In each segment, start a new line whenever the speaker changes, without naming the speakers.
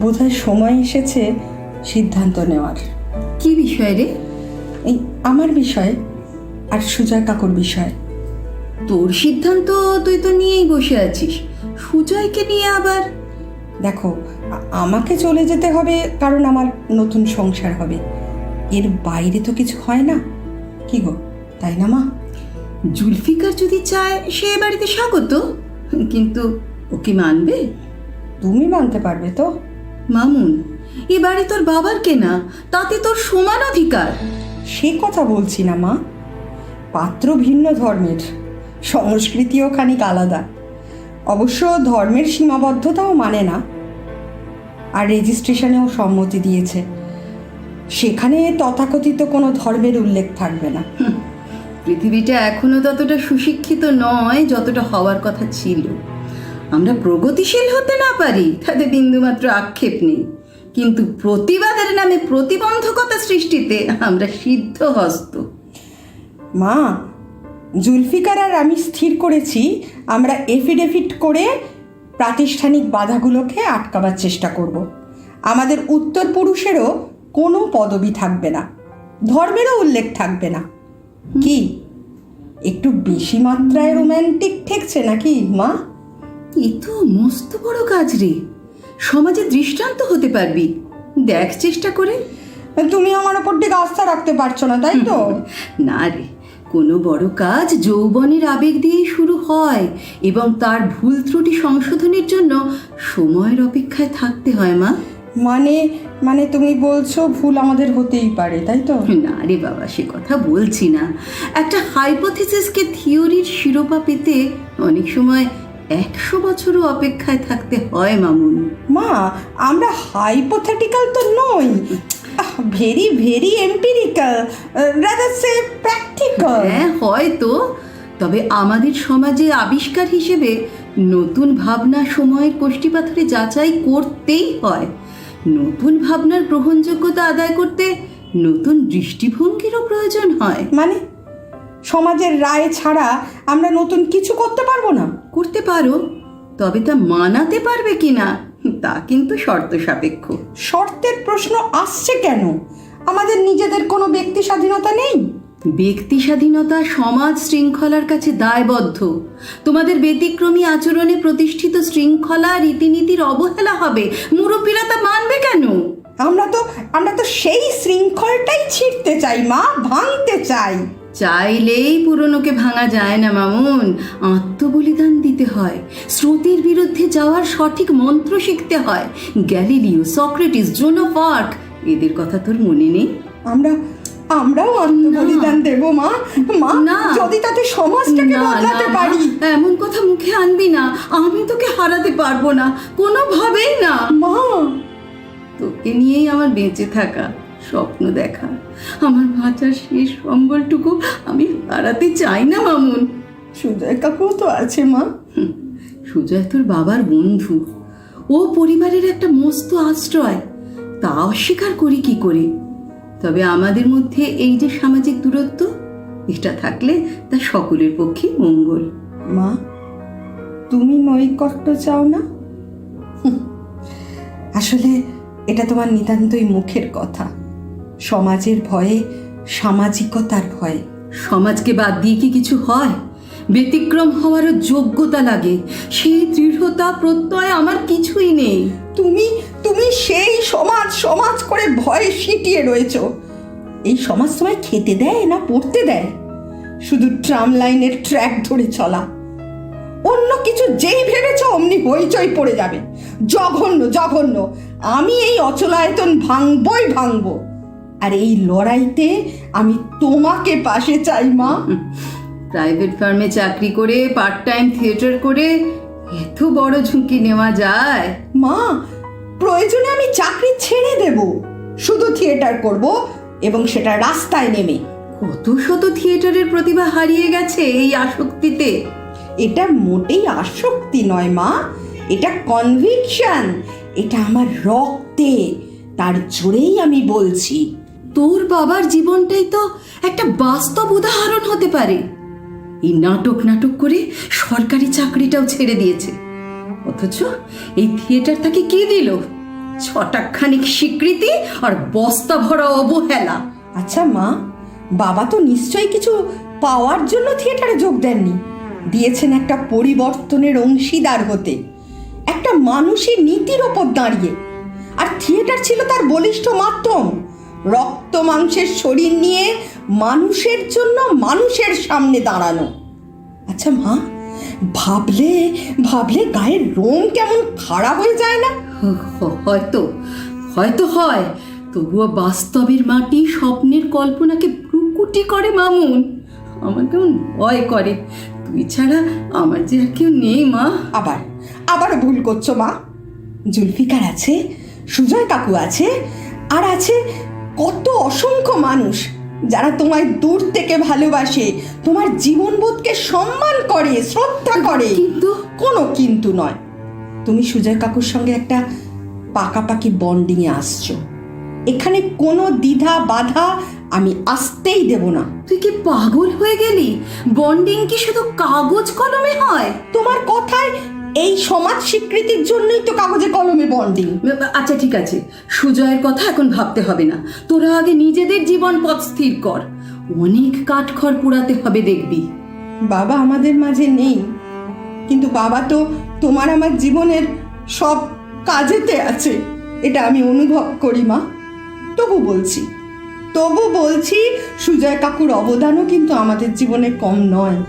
বোধহয় সময় এসেছে সিদ্ধান্ত নেওয়ার।
কি বিষয় রে?
এই আমার বিষয় আর সুজয় কাকুর বিষয়।
তোর সিদ্ধান্ত তুই তো নিয়েই বসে আছিস, সুজয়কে নিয়ে আবার?
দেখো, আমাকে চলে যেতে হবে কারণ আমার নতুন সংসার হবে, এর বাইরে তো কিছু হয় না। কি গো, তাই না মা?
জুলফিকার যদি চায় সে এ বাড়িতে স্বাগত, কিন্তু ও কি মানবে?
তুমি মানতে পারবে তো?
মামুন, এ বাড়ি তোর বাবার কেনা, তাতে তোর সমান অধিকার।
সে কথা বলছি না মা, পাত্র ভিন্ন ধর্মের, সংস্কৃতিও খানিক আলাদা। অবশ্য ধর্মের সীমাবদ্ধতাও মানে না, আর রেজিস্ট্রেশনেও সম্মতি দিয়েছে, সেখানে তথাকথিত কোনো ধর্মের উল্লেখ থাকবে না।
পৃথিবীটা এখনো ততটা সুশিক্ষিত নয় যতটা হওয়ার কথা ছিল। আমরা প্রগতিশীল হতে না পারি তাতে বিন্দুমাত্র আক্ষেপ নেই, কিন্তু প্রতিবাদের নামে প্রতিবন্ধকতা সৃষ্টিতে আমরা সিদ্ধহস্ত।
মা, জুলফিকার আর আমি স্থির করেছি আমরা এফিডেভিট করে প্রাতিষ্ঠানিক বাধাগুলোকে আটকাবার চেষ্টা করব। আমাদের উত্তর পুরুষেরও কোনো পদবি থাকবে না, ধর্মেরও উল্লেখ থাকবে না। কি একটু বেশি মাত্রায় রোম্যান্টিক ঠেকছে নাকি মা?
এ তো মস্ত বড় কাজ রে, সমাজে দৃষ্টান্ত হতে পারবি, দেখ চেষ্টা করে।
তুমি আমার ওপর দিকে আস্থা রাখতে পারছো না, তাই তো?
না রে, কোনো বড় কাজ যৌবনের আবেগ দিয়েই শুরু হয় এবং তার ভুল ত্রুটি সংশোধনের জন্য সময়ের অপেক্ষায় থাকতে হয় মা।
মানে তুমি বলছো ভুল আমাদের হতেই পারে, তাই তো?
না রে বাবা, সে কথা বলছি না। একটা হাইপোথিসিসকে থিওরির শিরোপা পেতে অনেক সময় 100 বছরও অপেক্ষায় থাকতে হয় মামুন।
মা, আমরা হাইপোথেটিক্যাল তো নই, ভেরি ভেরি এম্পিরিক্যাল, রাদার সে প্র্যাকটিক্যাল।
হ্যাঁ হয়তো, তবে আমাদের সমাজে আবিষ্কার হিসেবে নতুন ভাবনা সময়ের কষ্টিপাথরে যাচাই করতেই হয়। নতুন ভাবনার গ্রহণযোগ্যতা আদায় করতে নতুন দৃষ্টিভঙ্গিরও প্রয়োজন হয়।
মানে সমাজের রায় ছাড়া আমরা নতুন কিছু করতে পারবো না?
করতে পারো, তবে তা মানাতে পারবে কিনা তা কিন্তু শর্ত সাপেক্ষ।
শর্তের প্রশ্ন আসছে কেন? আমাদের নিজেদের কোনো ব্যক্তি স্বাধীনতা নেই?
ব্যক্তি স্বাধীনতা সমাজ শৃঙ্খলার কাছে দায়বদ্ধ। তোমাদের ব্যতিক্রমী আচরণে প্রতিষ্ঠিত শৃঙ্খলা রীতিনীতির অবহেলা হবে, মুরব্বীরা তা মানবে কেন?
আমরা তো সেই শৃঙ্খলটাই ছিঁড়তে চাই মা, ভাঙতে চাই।
চাইলেই পুরনোকে ভাঙা যায় না মামুন, আত্মবলিদান দিতে হয়, স্রোতের বিরুদ্ধে যাওয়ার সঠিক মন্ত্র শিখতে হয়। Galileo, Socrates, Joan of Arc, এদের কথা তোর মনে নেই?
আমরাও আত্মবলিদান দেব মা,
না,
যদি তাতে সমাজটাকে বদলাতে পারি।
এমন কথা মুখে আনবি না, আমি তোকে হারাতে পারবো না, কোনোভাবেই না।
মা,
তোকে নিয়েই আমার বেঁচে থাকা, স্বপ্ন দেখা, আমার বাঁচার শেষ সম্বলটুকু আমি হারাতে চাই না মামুন।
সুজয় কাকু তো আছে মা।
সুজয় তোর বাবার বন্ধু, ও পরিবারের একটা মস্ত আশ্রয়, তা অস্বীকার করি কি করে? তবে আমাদের মধ্যে এই যে সামাজিক দূরত্ব, এটা থাকলে তা সকলের পক্ষে মঙ্গল।
মা, তুমি নৈকট্য চাও না? আসলে এটা তোমার নিতান্তই মুখের কথা, সমাজের ভয়ে, সামাজিকতার ভয়ে।
সমাজকে বাদ দিয়ে কি কিছু হয়? ব্যতিক্রম হওয়ারও যোগ্যতা লাগে, সেই দৃঢ়তা প্রত্যয় আমার কিছুই নেই।
তুমি সেই সমাজ করে ভয়ে সিটিয়ে রয়েছো। এই সমাজ তোমায় খেতে দেয় না পড়তে দেয়? শুধু ট্রাম লাইনের ট্র্যাক ধরে চলা, অন্য কিছু যেই ভেবেছ অমনি হইচই পড়ে যাবে। জঘন্য জঘন্য। আমি এই অচলায়তন ভাঙবো, আর এই লড়াইতে আমি তোমাকে পাশে চাই মা।
প্রাইভেট ফার্মে চাকরি করে, পার্ট টাইম থিয়েটার করে এত বড় ঝুঁকি নেওয়া যায়?
মা, প্রয়োজনে আমি চাকরি ছেড়ে দেব, শুধু থিয়েটার করব, এবং সেটা রাস্তায় নেমে।
কত শত থিয়েটারের প্রতিভা হারিয়ে গেছে এই আসক্তিতে।
এটা মোটেই আসক্তি নয় মা, এটা কনভিকশন, এটা আমার রক্তে, তার জোরেই আমি বলছি।
তোর বাবার জীবনটাই তো একটা বাস্তব উদাহরণ হতে পারে। এই নাটক করে সরকারি চাকরিটাও ছেড়ে দিয়েছে, অথচ এই থিয়েটার তাকে কি দিল? ছটাখানিক স্বীকৃতি আর বস্তা ভরা অবহেলা।
আচ্ছা মা, বাবা তো নিশ্চয়ই কিছু পাওয়ার জন্য থিয়েটারে যোগ দেননি, দিয়েছেন একটা পরিবর্তনের অংশীদার হতে, একটা মানুষের নীতির ওপর দাঁড়িয়ে। আর থিয়েটার ছিল তার বলিষ্ঠ মাধ্যম, রক্ত মাংসের শরীর নিয়ে মানুষের জন্য মানুষের সামনে দাঁড়ানো। আচ্ছা মা, ভাবলে ভাবলে গায়ের রোম কেমন খাড়া হয়ে যায় না?
হয়তো হয়তো হয়, তবুও বাস্তবের মাটি স্বপ্নের কল্পনাকে প্রকুটি করে মামুন। আমার কেমন ভয় করে, তুই ছাড়া আমার যে আর কেউ নেই মা।
আবার ভুল করছো মা। জুলফিকার আছে, সুজয় কাকু আছে, আর আছে কত অসংখ্য মানুষ যারা তোমায় দূর থেকে ভালোবাসে, তোমার জীবনবোধকে সম্মান করে, শ্রদ্ধা করে।
কিন্তু
কোনো কিন্তু নয়, তুমি সুজয় কাকুর সঙ্গে একটা পাকাপাকি বন্ডিংয়ে আসছো। এখানে কোনো দ্বিধা বাধা আমি আসতেই দেব না।
তুই কি পাগল হয়ে গেলি? বন্ডিং কি শুধু কাগজ কলমে হয়?
তোমার কথায় এই সমাজ স্বীকৃতির জন্যই তো কাগজে কলমে বন্ডিং।
আচ্ছা ঠিক আছে, সুজয়ের কথা এখন ভাবতে হবে না, তোরা আগে নিজেদের জীবন পথ স্থির কর। অনেক কাঠখড় পোড়াতে হবে দেখবি।
বাবা আমাদের মাঝে নেই, কিন্তু বাবা তো তোমার আমার জীবনের সব কাজেতে আছে, এটা আমি অনুভব করি মা। তবু বলছি সুজয় কাকুর অবদানও কিন্তু আমাদের জীবনে কম নয়।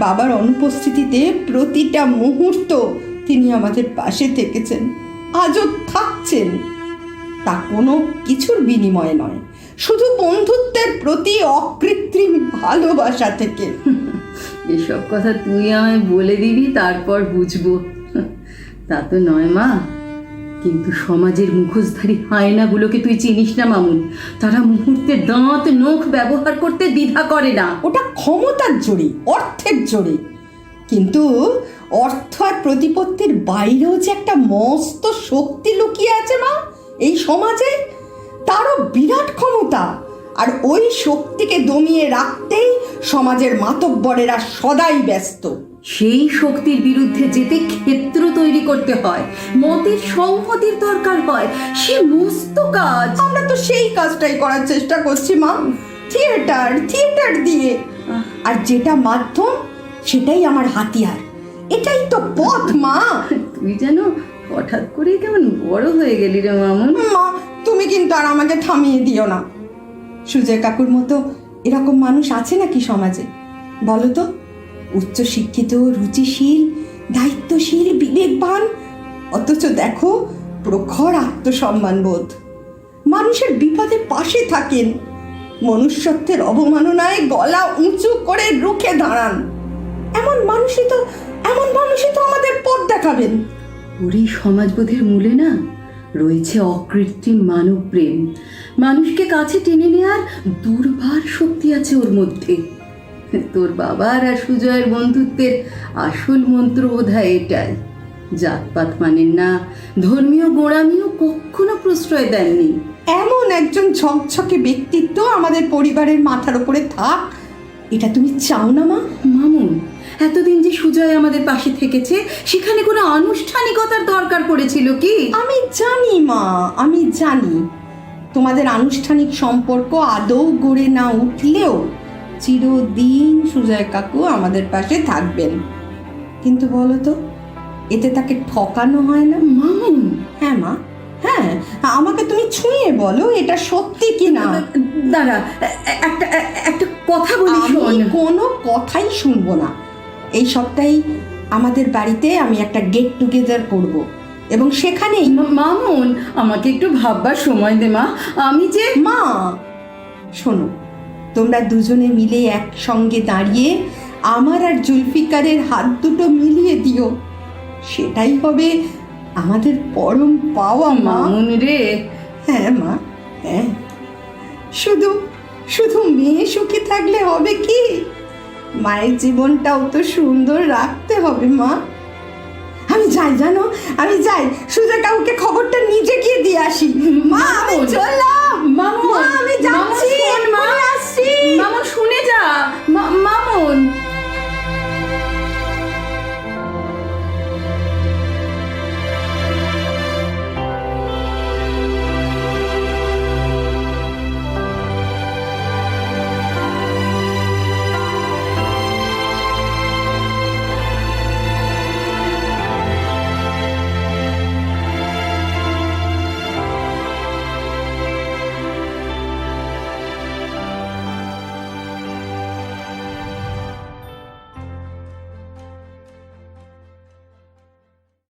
বাবার অনুপস্থিতিতে প্রতিটা মুহূর্ত তিনি আমাদের পাশে থেকেছেন, আজও থাকছেন। তা কোনো কিছুর বিনিময়ে নয়, শুধু বন্ধুত্বের প্রতি অকৃত্রিম ভালোবাসা থেকে।
এসব কথা তুই আমায় বলে দিবি, তারপর বুঝবো। তা তো নয় মা, কিন্তু সমাজের মুখোশধারী হায়নাগুলোকে তুই চিনিস না মামুন? তারা মুহূর্তে দাঁত নখ ব্যবহার করতে দ্বিধা করে না।
ওটা ক্ষমতার জোরে, অর্থের জোরে। কিন্তু অর্থ আর প্রতিপত্তির বাইরেও যে একটা মস্ত শক্তি লুকিয়ে আছে মা এই সমাজে, তারও বিরাট ক্ষমতা। আর ওই শক্তিকে দমিয়ে রাখতেই সমাজের মাতব্বরেরা সদাই ব্যস্ত।
সেই শক্তির বিরুদ্ধে যেতে ক্ষেত্র তৈরি করতে হয়, মতের সংহতির দরকার হয়, সে মস্ত কাজ।
আমরা তো সেই কাজটাই করার চেষ্টা করছি মা, থিয়েটার দিয়ে। আর যেটা মাধ্যম সেটাই আমার হাতিয়ার, এটাই তো পথ মা।
তুই যেন হঠাৎ করে কেমন বড় হয়ে গেলি রে মামুন।
মা তুমি কিন্তু আর আমাকে থামিয়ে দিও না। সুজয় কাকুর মতো এরকম মানুষ আছে নাকি সমাজে বলো তো? উচ্চ শিক্ষিত, রুচিশীল, দায়িত্বশীল, বিবেকবান, অথচ দেখো প্রখর আত্মসম্মানবোধ, মানুষের বিপদে পাশে থাকেন, মনুষ্যত্বের অবমাননায় গলা উঁচু করে রুখে দাঁড়ান। এমন মানুষই তো আমাদের পথ দেখাবেন।
ওর এই সমাজবোধের মূলে না রয়েছে অকৃত্রিম মানব প্রেম। মানুষকে কাছে টেনে নেওয়ার দুর্বার শক্তি আছে ওর মধ্যে। তোর বাবার আর সুজয়ের বন্ধুত্বের আসল মন্ত্র বোধহয় এটাই। জাতপাত মানেন না, ধর্মীয় গোঁড়ামিও কখনো প্রশ্রয় দেননি।
এমন একজন ঝকঝকে ব্যক্তিত্ব আমাদের পরিবারের মাথার উপরে থাক, এটা তুমি চাও না মা?
মামুন, এতদিন যে সুজয় আমাদের পাশে থেকেছে, সেখানে কোনো আনুষ্ঠানিকতার দরকার পড়েছিল কি?
আমি জানি মা, আমি জানি তোমাদের আনুষ্ঠানিক সম্পর্ক আদৌ গড়ে না উঠলেও চিরদিন সুজয় কাকু আমাদের পাশে থাকবেন। কিন্তু বলো তো, এতে তাকে ঠকানো হয় না?
মামুন।
হ্যাঁ মা, হ্যাঁ, আমাকে তুমি ছুঁয়ে বলো এটা সত্যি কি না।
দাঁড়া, একটা কথা বলি শোন।
আমি কোনো কথাই শুনবো না। এই সপ্তাহে আমাদের বাড়িতে আমি একটা গেট টুগেদার করব, এবং সেখানেই
মামুন আমাকে একটু ভাববার সময় দে মা। আমি যে
মা শোনো, তোমরা দুজনে মিলে একসঙ্গে দাঁড়িয়ে আমার আর জুলফিকারের হাত দুটো মিলিয়ে দিও, সেটাই হবে আমাদের পরম পাওয়া মা।
মামুন রে।
হ্যাঁ মা, হ্যাঁ। শুধু মেয়ে সুখী থাকলে হবে কি? মায়ের জীবনটাও তো সুন্দর রাখতে হবে মা। আমি যাই, জানো, আমি যাই সুজয় কাকুকে খবরটা নিজে গিয়ে দিয়ে আসি। মা আমি চললাম,
মামুন,
আমি যাচ্ছি।